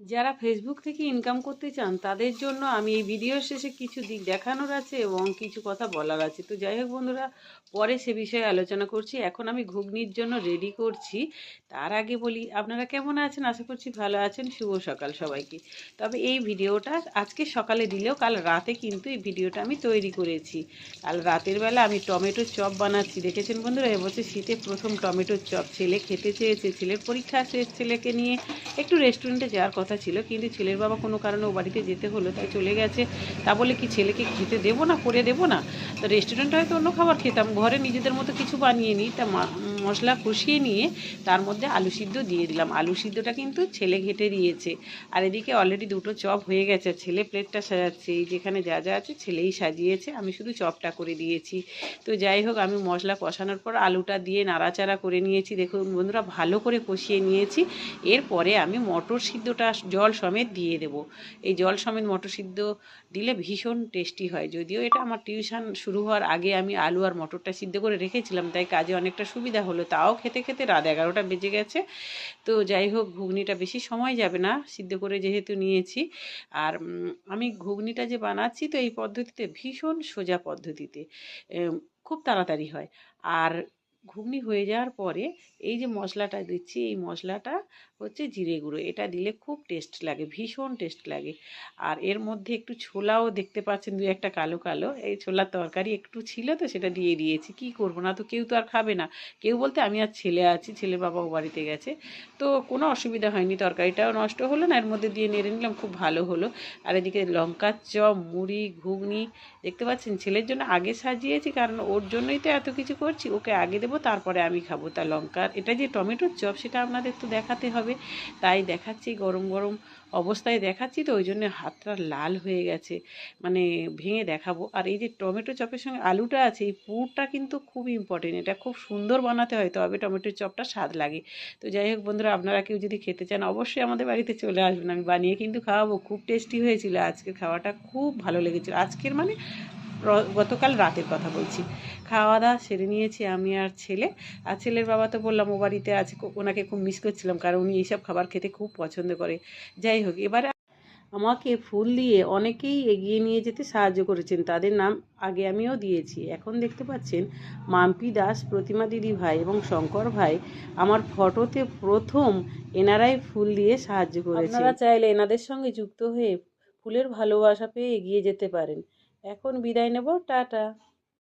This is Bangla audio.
যারা ফেসবুক থেকে ইনকাম করতে চান তাদের জন্য আমি এই ভিডিওর শেষে কিছু দিক দেখানোর আছে এবং কিছু কথা বলার আছে। তো যাই হোক বন্ধুরা, পরে সে বিষয়ে আলোচনা করছি। এখন আমি ঘুগনির জন্য রেডি করছি। তার আগে বলি, আপনারা কেমন আছেন? আশা করছি ভালো আছেন। শুভ সকাল সবাইকে। তবে এই ভিডিওটা আজকে সকালে দিলেও কাল রাতে কিন্তু এই ভিডিওটা আমি তৈরি করেছি। কাল রাতের বেলা আমি টমেটোর চপ বানাচ্ছি। দেখেছেন বন্ধুরা, এবছর শীতে প্রথম টমেটোর চপ। ছেলে খেতে চেয়েছে, ছেলের পরীক্ষা শেষ, ছেলেকে নিয়ে একটু রেস্টুরেন্টে যাওয়ার কথা ছিল, কিন্তু ছেলের বাবা কোনো কারণে ও বাড়িতে যেতে হলো, তাই চলে গেছে। তা বলে কি ছেলেকে খেতে দেবো না, করে দেবো না? তো রেস্টুরেন্টে হয়তো অন্য খাবার খেতাম, ঘরে নিজেদের মতো কিছু বানিয়ে নিই। তা মশলা কষিয়ে নিয়ে তার মধ্যে আলু সিদ্ধ দিয়ে দিলাম। আলু সিদ্ধটা কিন্তু ছেলে ঘেটে দিয়েছে। আর এদিকে অলরেডি দুটো চপ হয়ে গেছে। ছেলে প্লেটটা সাজাচ্ছে, এই যেখানে যা যা আছে ছেলেই সাজিয়েছে, আমি শুধু চপটা করে দিয়েছি। তো যাই হোক, আমি মশলা কষানোর পর আলুটা দিয়ে নাড়াচাড়া করে নিয়েছি। দেখুন বন্ধুরা, ভালো করে কষিয়ে নিয়েছি। এরপরে আমি মটর সিদ্ধটা জল সমেত দিয়ে দেব। এই জল সমেত মটর সিদ্ধ দিলে ভীষণ টেস্টি হয়। যদিও এটা আমার টিউশন শুরু হওয়ার আগে আমি আলু আর মটরটা সিদ্ধ করে রেখেছিলাম, তাই কাজে অনেকটা সুবিধা হলো। তাও খেতে খেতে রাত 11টা বেজে গেছে। তো যাই হোক, ঘুগনিটা বেশি সময় যাবে না সিদ্ধ করে যেহেতু নিয়েছি। আর আমি ঘুগনিটা যে বানাচ্ছি, তো এই পদ্ধতিতে ভীষণ সোজা পদ্ধতিতে, খুব তাড়াতাড়ি হয়। আর ঘুগনি হয়ে যাওয়ার পরে এই যে মশলাটা দিচ্ছি, এই মশলাটা হচ্ছে জিরে গুঁড়ো। এটা দিলে খুব টেস্ট লাগে, ভীষণ টেস্ট লাগে। আর এর মধ্যে একটু ছোলাও দেখতে পাচ্ছেন, দু একটা কালো কালো, এই ছোলার তরকারি একটু ছিল, তো সেটা দিয়ে দিয়েছি। কি করব, না তো কেউ তো আর খাবে না। কেউ বলতে আমি আর ছেলে আছি, ছেলে বাবাও বাড়িতে গেছে। তো কোনো অসুবিধা হয়নি, তরকারিটাও নষ্ট হলো না, এর মধ্যে দিয়ে নেড়ে নিলাম, খুব ভালো হলো। আর এদিকে লঙ্কার চপ, মুড়ি, ঘুগনি দেখতে পাচ্ছেন। ছেলের জন্য আগে সাজিয়েছি, কারণ ওর জন্যই তো এত কিছু করছি। ওকে আগে দেবো, তারপরে আমি খাবো। তা লঙ্কার এটা যে টমেটোর চপ, সেটা আপনাদের তো দেখাতে হবে, তাই দেখাচ্ছি। গরম গরম অবস্থায় দেখাচ্ছি, তো ওই জন্য হাতটা লাল হয়ে গেছে, মানে ভেঙে দেখাবো। আর এই যে টমেটো চপের সঙ্গে আলুটা আছে, এই পুরটা কিন্তু খুব ইম্পর্টেন্ট। এটা খুব সুন্দর বানাতে হয়, তবে টমেটোর চপটা স্বাদ লাগে। তো যাই হোক বন্ধুরা, আপনারা কেউ যদি খেতে চান অবশ্যই আমাদের বাড়িতে চলে আসবেন। আমি বানিয়ে কিন্তু খাওয়াবো। খুব টেস্টি হয়েছিল আজকের খাওয়াটা, খুব ভালো লেগেছিল। আজকের মানে গতকাল রাতের কথা বলছি। খাওয়া দাওয়া সেরে নিয়েছি আমি আর ছেলে। আর ছেলের বাবা তো বললাম ও বাড়িতে আছে, ওনাকে খুব মিস করছিলাম, কারণ উনি এইসব খাবার খেতে খুব পছন্দ করে। যাই হোক, এবারে আমাকে ফুল দিয়ে অনেকেই এগিয়ে নিয়ে যেতে সাহায্য করেছেন, তাদের নাম আগে আমিও দিয়েছি। এখন দেখতে পাচ্ছেন মাম্পি দাস, প্রতিমা দিদি ভাই এবং শঙ্কর ভাই আমার ফটোতে প্রথম, এনারাই ফুল দিয়ে সাহায্য করেছেন। আপনারা চাইলে এনাদের সঙ্গে যুক্ত হয়ে ফুলের ভালোবাসা পেয়ে এগিয়ে যেতে পারেন। এখন বিদায় নেব, টাটা।